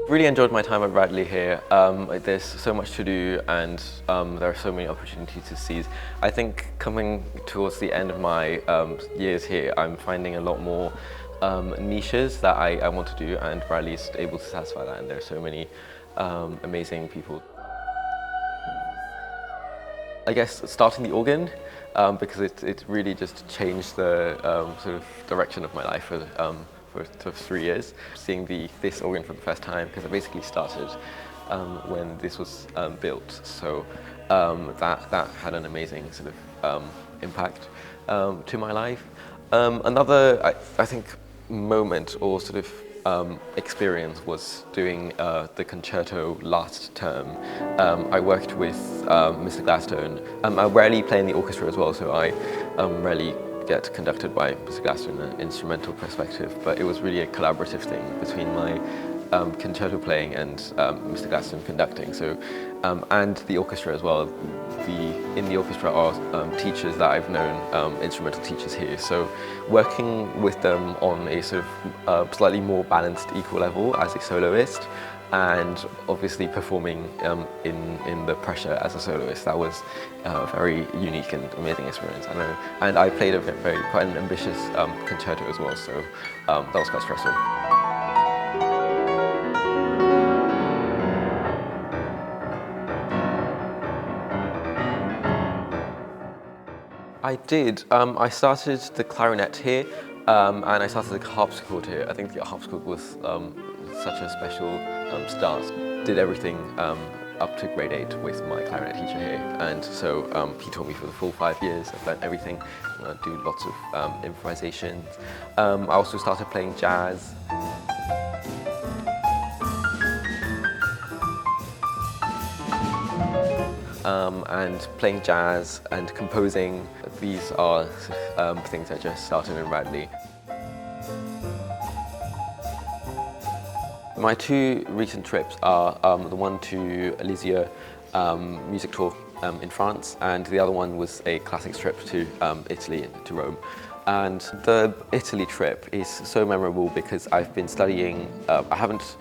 Really enjoyed my time at Radley here. There's so much to do and there are so many opportunities to seize. I think coming towards the end of my years here, I'm finding a lot more niches that I want to do, and Radley is able to satisfy that, and there are so many amazing people. I guess starting the organ, because it really just changed the sort of direction of my life for sort of 3 years. Seeing this organ for the first time, because I basically started when this was built, so that had an amazing sort of impact to my life. Another, I think, moment or sort of experience was doing the concerto last term. I worked with Mr. Gladstone. I rarely play in the orchestra as well, so I rarely get conducted by Mr. Gladstone in an instrumental perspective, but it was really a collaborative thing between my concerto playing and Mr. Gladstone conducting. So, and the orchestra as well. In the orchestra are teachers that I've known, instrumental teachers here. So working with them on a sort of slightly more balanced, equal level as a soloist, and obviously performing in the pressure as a soloist, that was a very unique and amazing experience, I know. And I played quite an ambitious concerto as well, so that was quite stressful. I did. I started the clarinet here, and I started the harpsichord here. I think the harpsichord was such a special start. Did everything up to grade 8 with my clarinet teacher here, and so he taught me for the full 5 years. I've learned everything. I do lots of improvisation. I also started playing jazz. And playing jazz and composing. These are things I just started in Radley. My 2 recent trips are the one to Elysia music tour in France, and the other one was a classics trip to Italy, to Rome. And the Italy trip is so memorable because I've been studying, I haven't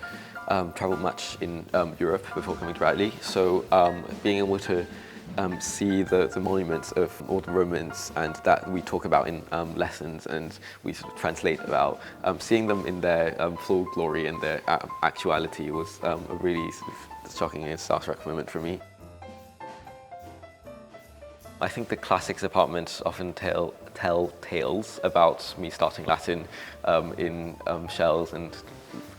travelled much in Europe before coming to Radley, so being able to see the monuments of all the Romans, and that we talk about in lessons and we sort of translate about, seeing them in their full glory and their actuality was a really sort of shocking and starstruck moment for me. I think the classics department often tell tales about me starting Latin in shells and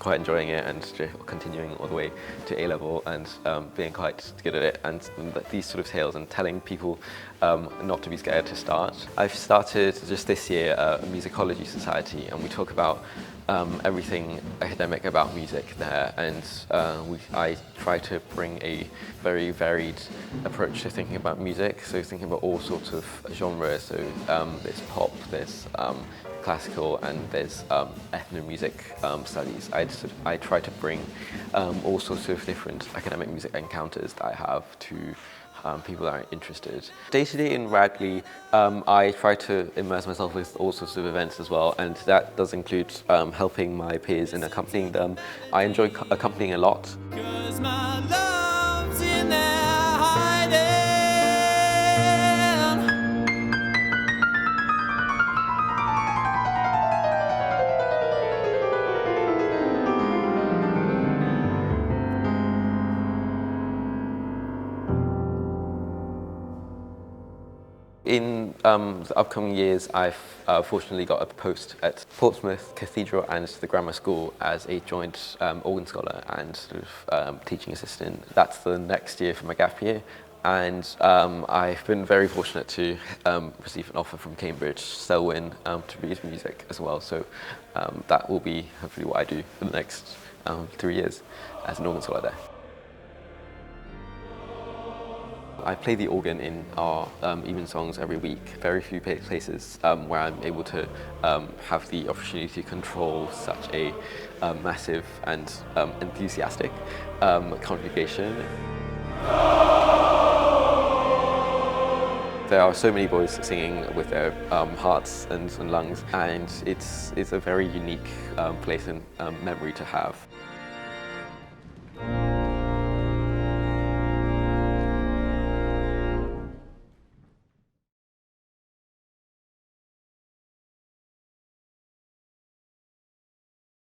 quite enjoying it, and continuing all the way to A-level and being quite good at it, and these sort of tales and telling people not to be scared to start. I've started just this year a musicology society, and we talk about everything academic about music there, and I try to bring a very varied approach to thinking about music, so thinking about all sorts of genres, so there's pop, there's classical, and there's ethnomusic studies. I try to bring all sorts of different academic music encounters that I have to people that are interested. Day to day in Radley, I try to immerse myself with all sorts of events as well, and that does include helping my peers and accompanying them. I enjoy accompanying a lot. "'Cause my love's in there hiding." In the upcoming years, I've fortunately got a post at Portsmouth Cathedral and the Grammar School as a joint organ scholar and sort of teaching assistant. That's the next year for my gap year, and I've been very fortunate to receive an offer from Cambridge, Selwyn, to read music as well. So that will be hopefully what I do for the next 3 years as an organ scholar there. I play the organ in our evensongs every week. Very few places where I'm able to have the opportunity to control such a massive and enthusiastic congregation. There are so many boys singing with their hearts and lungs, and it's a very unique place and memory to have.